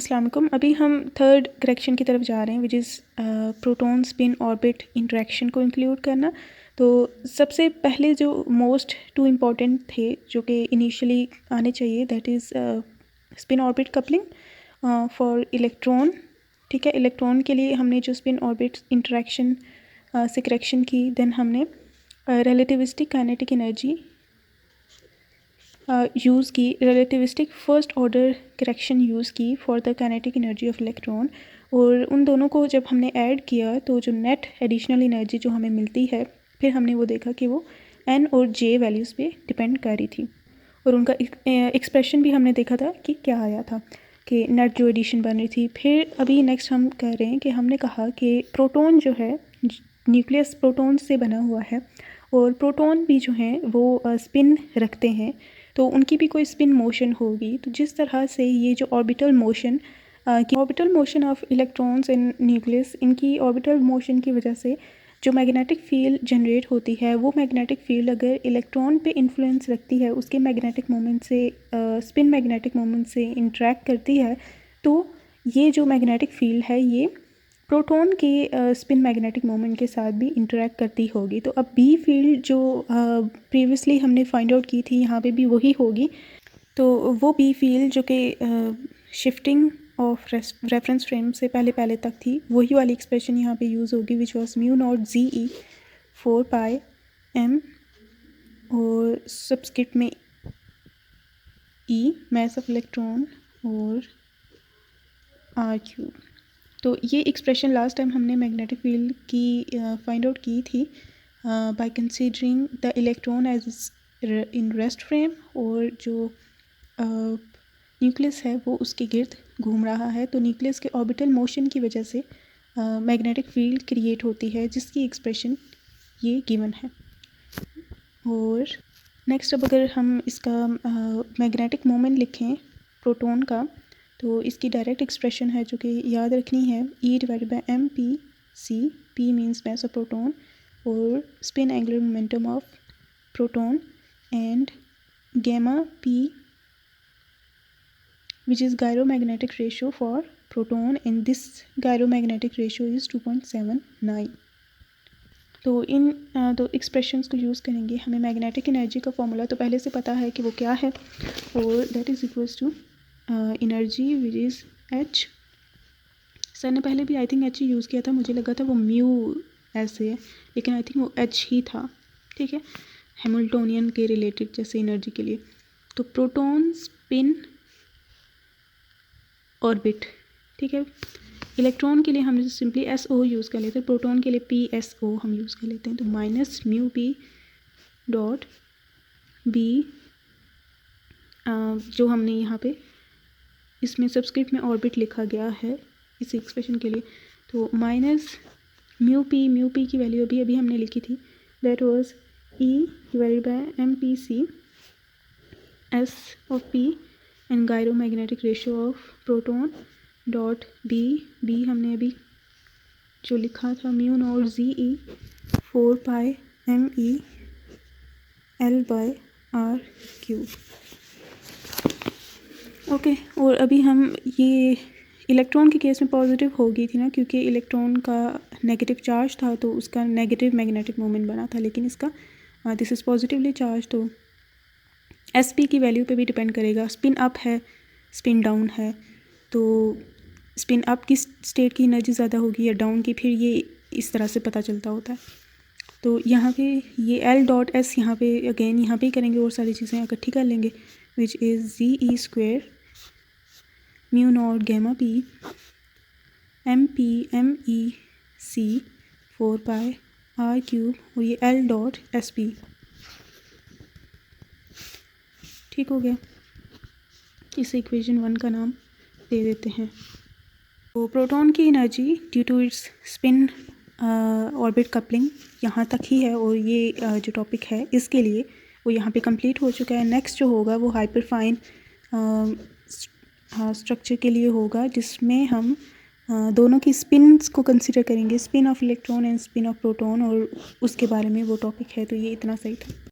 अस्सलाम वालेकुम। अभी हम थर्ड करेक्शन की तरफ जा रहे हैं, which is proton spin orbit interaction को इंक्लूड करना। तो सबसे पहले जो मोस्ट टू इम्पॉर्टेंट थे जो कि इनिशियली आने चाहिए, that is spin orbit coupling for electron. ठीक है, इलेक्ट्रॉन के लिए हमने जो स्पिन ऑर्बिट इंटरेक्शन से करेक्शन की, देन हमने रिलेटिविस्टिक काइनेटिक एनर्जी यूज़ की, relativistic first order correction use की for the kinetic energy of electron. और उन दोनों को जब हमने ऐड किया तो जो नेट एडिशनल एनर्जी जो हमें मिलती है, फिर हमने वो देखा कि वो एन और जे वैल्यूज़ पे डिपेंड कर रही थी। और उनका एक्सप्रेशन भी हमने देखा था कि क्या आया था, कि नेट जो एडिशन बन रही थी। फिर अभी नेक्स्ट हम कह रहे हैं कि हमने कहा कि प्रोटॉन जो है, न्यूक्लियस प्रोटॉन से बना हुआ है, और प्रोटॉन भी जो हैं वो स्पिन रखते हैं, तो उनकी भी कोई स्पिन मोशन होगी। तो जिस तरह से ये जो orbital motion of electrons in nucleus, इनकी ऑर्बिटल मोशन की वजह से जो मैग्नेटिक फील्ड जनरेट होती है, वो मैग्नेटिक फील्ड अगर इलेक्ट्रॉन पे इन्फ्लुएंस रखती है, उसके मैग्नेटिक मोमेंट से स्पिन मैग्नेटिक मोमेंट से इंटरेक्ट करती है, तो ये जो मैग्नेटिक फील्ड है ये प्रोटॉन के स्पिन मैग्नेटिक मोमेंट के साथ भी इंटरेक्ट करती होगी। तो अब बी फील्ड जो प्रीवियसली हमने फाइंड आउट की थी, यहाँ पे भी वही होगी। तो वो बी फील्ड जो कि शिफ्टिंग ऑफ रेफरेंस फ्रेम से पहले तक थी, वही वाली एक्सप्रेशन यहाँ पे यूज़ होगी, which was mu naught G E 4 pi M, और सबस्क्रिप्ट में ई मास ऑफ इलेक्ट्रॉन और आर क्यूब। तो ये एक्सप्रेशन लास्ट टाइम हमने मैग्नेटिक फील्ड की फाइंड आउट की थी by considering the electron as in rest frame, और जो न्यूक्लियस है वो उसके गिर्द घूम रहा है। तो न्यूक्लियस के ऑर्बिटल मोशन की वजह से मैग्नेटिक फील्ड क्रिएट होती है, जिसकी एक्सप्रेशन ये गिवन है। और नेक्स्ट अब अगर हम इसका मैग्नेटिक मोमेंट लिखें प्रोटॉन का, तो इसकी डायरेक्ट एक्सप्रेशन है जो कि याद रखनी है, E divided by M P C. P means mass of proton और spin angular momentum of proton, and gamma p which is gyromagnetic ratio for proton, and this gyromagnetic ratio is 2.79। तो इन दो expressions को use करेंगे। हमें magnetic energy का formula तो पहले से पता है कि वो क्या है, और that is equals to energy which is H. Sir ने पहले भी आई थिंक एच ही यूज़ किया था, मुझे लगा था वो म्यू ऐसे है, लेकिन आई थिंक वो एच ही था। ठीक है, हैमिल्टोनियन के रिलेटेड जैसे एनर्जी के लिए। तो प्रोटॉन स्पिन ऑर्बिट, ठीक है। इलेक्ट्रॉन के लिए हम सिंपली एस ओ यूज़ कर लेते हैं, प्रोटॉन के लिए पी एस ओ हम यूज़ कर लेते हैं। तो minus mu P dot B, जो हमने यहाँ पे इसमें सबस्क्रिप्ट में ऑर्बिट लिखा गया है इस एक्सप्रेशन के लिए, तो माइनस म्यू पी की वैल्यू अभी हमने लिखी थी, that was E divided by M P C S of P and gyromagnetic ratio of proton dot B हमने अभी जो लिखा था, mu naught G E 4 pi M E L by R cube. Okay, और अभी हम ये इलेक्ट्रॉन के केस में पॉजिटिव हो गई थी ना, क्योंकि इलेक्ट्रॉन का नेगेटिव चार्ज था तो उसका नेगेटिव मैग्नेटिक मोमेंट बना था, लेकिन इसका दिस इज़ पॉजिटिवली चार्ज, तो एस पी की वैल्यू पे भी डिपेंड करेगा। स्पिन अप है, स्पिन डाउन है, तो स्पिन अप की स्टेट की एनर्जी ज़्यादा होगी या डाउन की, फिर ये इस तरह से पता चलता होता है। तो यहाँ पे ये एल डॉट एस यहाँ पे अगेन यहाँ पे ही करेंगे और सारी चीज़ें इकट्ठी कर लेंगे, which is G E square mu naught gamma P M E C 4 pi R cube, और ये एल डॉट एस पी। ठीक हो गया, इस इक्वेशन 1 का नाम दे देते हैं। तो प्रोटॉन की energy due to its spin orbit coupling यहाँ तक ही है, और ये जो टॉपिक है इसके लिए वो यहाँ पे कंप्लीट हो चुका है। नेक्स्ट जो होगा वो हाइपरफाइन स्ट्रक्चर के लिए होगा, जिसमें हम दोनों की स्पिन्स को कंसिडर करेंगे, spin off electron and spin off proton, और उसके बारे में वो टॉपिक है। तो ये इतना सही था।